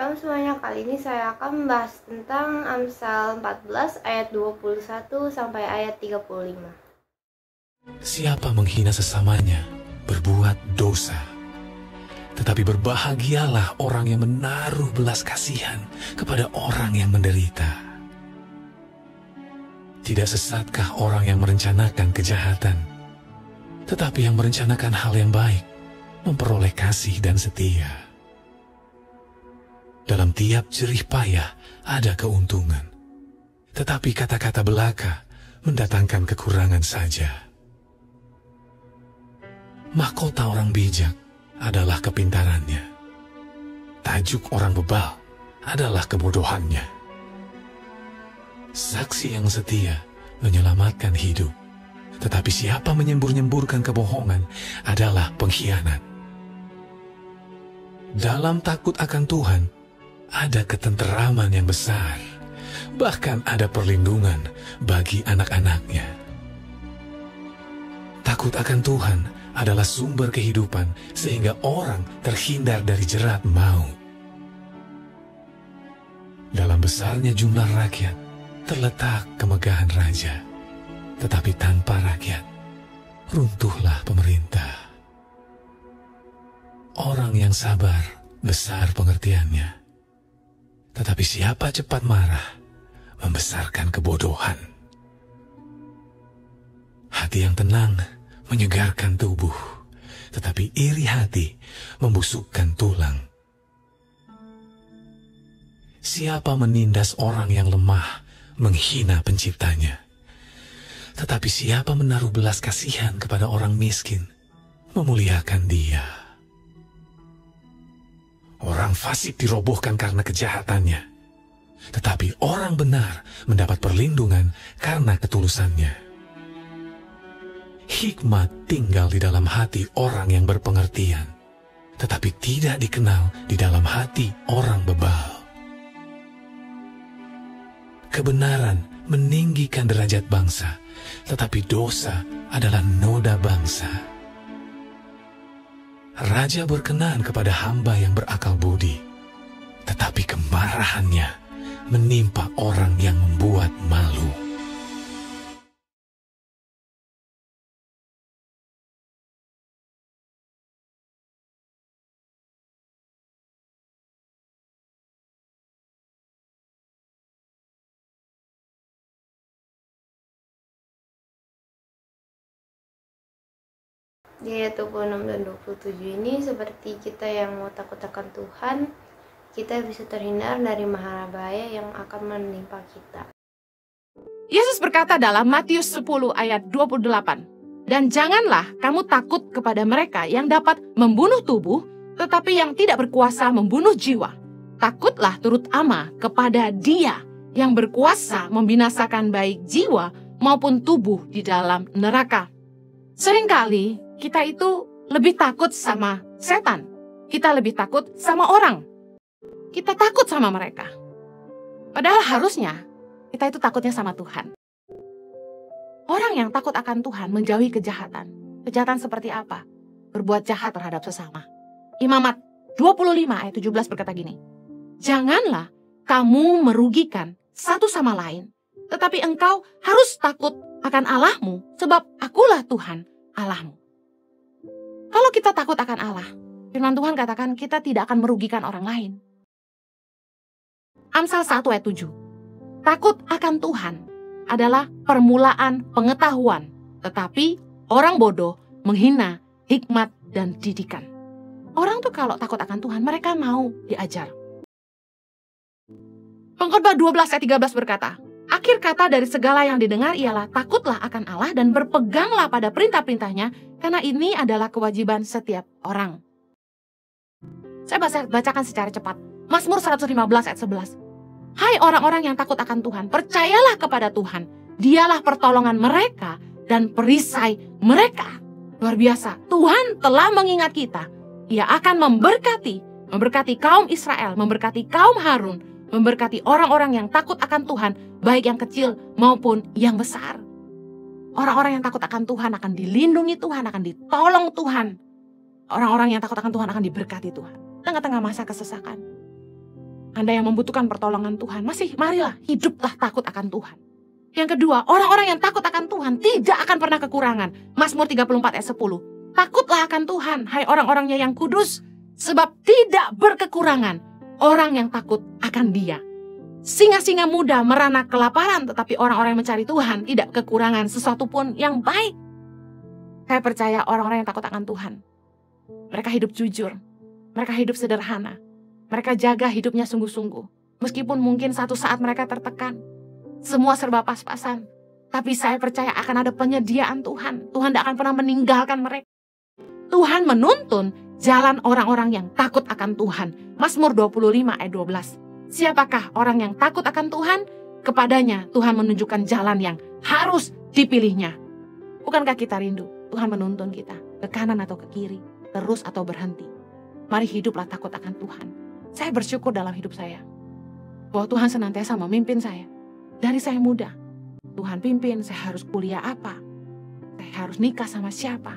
Shalom semuanya, kali ini saya akan membahas tentang Amsal 14 ayat 21 sampai ayat 35. Siapa menghina sesamanya, berbuat dosa. Tetapi berbahagialah orang yang menaruh belas kasihan kepada orang yang menderita. Tidak sesatkah orang yang merencanakan kejahatan, tetapi yang merencanakan hal yang baik, memperoleh kasih dan setia. Dalam tiap jerih payah ada keuntungan, tetapi kata-kata belaka mendatangkan kekurangan saja. Mahkota orang bijak adalah kepintarannya. Tajuk orang bebal adalah kebodohannya. Saksi yang setia menyelamatkan hidup, tetapi siapa menyembur-nyemburkan kebohongan adalah pengkhianat. Dalam takut akan Tuhan, ada ketenteraman yang besar, bahkan ada perlindungan bagi anak-anaknya. Takut akan Tuhan adalah sumber kehidupan sehingga orang terhindar dari jerat maut. Dalam besarnya jumlah rakyat terletak kemegahan raja, tetapi tanpa rakyat runtuhlah pemerintah. Orang yang sabar besar pengertiannya, tetapi siapa cepat marah membesarkan kebodohan. Hati yang tenang menyegarkan tubuh, tetapi iri hati membusukkan tulang. Siapa menindas orang yang lemah menghina penciptanya, tetapi siapa menaruh belas kasihan kepada orang miskin memuliakan dia. Orang fasik dirobohkan karena kejahatannya, tetapi orang benar mendapat perlindungan karena ketulusannya. Hikmat tinggal di dalam hati orang yang berpengertian, tetapi tidak dikenal di dalam hati orang bebal. Kebenaran meninggikan derajat bangsa, tetapi dosa adalah noda bangsa. Raja berkenan kepada hamba yang berakal budi, tetapi kemarahannya menimpa orang yang membuat malu. Di ayat 26 dan 27 ini, seperti kita yang mau takut akan Tuhan, kita bisa terhindar dari mara bahaya yang akan menimpa kita. Yesus berkata dalam Matius 10 ayat 28, "Dan janganlah kamu takut kepada mereka yang dapat membunuh tubuh, tetapi yang tidak berkuasa membunuh jiwa. Takutlah turut ama kepada Dia yang berkuasa membinasakan baik jiwa maupun tubuh di dalam neraka." Seringkali kita itu lebih takut sama setan. Kita lebih takut sama orang. Kita takut sama mereka. Padahal harusnya kita itu takutnya sama Tuhan. Orang yang takut akan Tuhan menjauhi kejahatan. Kejahatan seperti apa? Berbuat jahat terhadap sesama. Imamat 25 ayat 17 berkata gini, "Janganlah kamu merugikan satu sama lain, tetapi engkau harus takut akan Allahmu, sebab akulah Tuhan Allahmu." Kalau kita takut akan Allah, firman Tuhan katakan kita tidak akan merugikan orang lain. Amsal 1 ayat 7. Takut akan Tuhan adalah permulaan pengetahuan, tetapi orang bodoh menghina hikmat dan didikan. Orang tuh kalau takut akan Tuhan, mereka mau diajar. Pengkhotbah 12 ayat 13 berkata, "Akhir kata dari segala yang didengar ialah takutlah akan Allah dan berpeganglah pada perintah-perintahnya, karena ini adalah kewajiban setiap orang." Saya bacakan secara cepat. Mazmur 115 ayat 11. "Hai orang-orang yang takut akan Tuhan, percayalah kepada Tuhan. Dialah pertolongan mereka dan perisai mereka." Luar biasa. Tuhan telah mengingat kita. Ia akan memberkati kaum Israel, memberkati kaum Harun, memberkati orang-orang yang takut akan Tuhan, baik yang kecil maupun yang besar. Orang-orang yang takut akan Tuhan akan dilindungi Tuhan, akan ditolong Tuhan. Orang-orang yang takut akan Tuhan akan diberkati Tuhan. Tengah-tengah masa kesesakan. Anda yang membutuhkan pertolongan Tuhan, marilah hiduplah takut akan Tuhan. Yang kedua, orang-orang yang takut akan Tuhan tidak akan pernah kekurangan. Mazmur 34 ayat 10. Takutlah akan Tuhan, hai orang-orangnya yang kudus, sebab tidak berkekurangan orang yang takut akan Dia. Singa-singa muda merana kelaparan, tetapi orang-orang yang mencari Tuhan tidak kekurangan sesuatu pun yang baik. Saya percaya orang-orang yang takut akan Tuhan, mereka hidup jujur, mereka hidup sederhana, mereka jaga hidupnya sungguh-sungguh. Meskipun mungkin satu saat mereka tertekan, semua serba pas-pasan, tapi saya percaya akan ada penyediaan Tuhan. Tuhan tidak akan pernah meninggalkan mereka. Tuhan menuntun jalan orang-orang yang takut akan Tuhan. Mazmur 25 ayat 12. Siapakah orang yang takut akan Tuhan? Kepadanya Tuhan menunjukkan jalan yang harus dipilihnya. Bukankah kita rindu Tuhan menuntun kita ke kanan atau ke kiri, terus atau berhenti? Mari hiduplah takut akan Tuhan. Saya bersyukur dalam hidup saya bahwa Tuhan senantiasa memimpin saya. Dari saya muda, Tuhan pimpin saya harus kuliah apa, saya harus nikah sama siapa,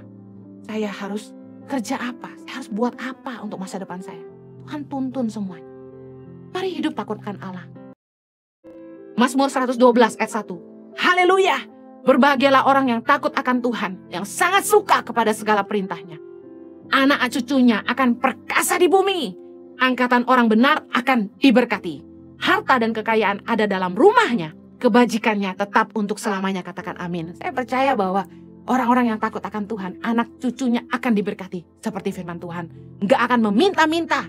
saya harus kerja apa, saya harus buat apa untuk masa depan saya. Tuhan tuntun semuanya. Mari hidup takut akan Allah. Mazmur 112 ayat 1. Haleluya! Berbahagialah orang yang takut akan Tuhan, yang sangat suka kepada segala perintahnya. Anak cucunya akan perkasa di bumi. Angkatan orang benar akan diberkati. Harta dan kekayaan ada dalam rumahnya. Kebajikannya tetap untuk selamanya. Katakan amin. Saya percaya bahwa orang-orang yang takut akan Tuhan, anak cucunya akan diberkati. Seperti firman Tuhan. Nggak akan meminta-minta.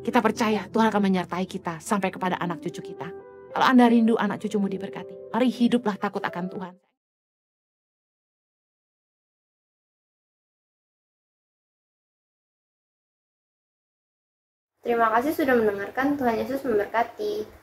Kita percaya Tuhan akan menyertai kita sampai kepada anak cucu kita. Kalau Anda rindu anak cucumu diberkati, mari hiduplah takut akan Tuhan. Terima kasih sudah mendengarkan. Tuhan Yesus memberkati.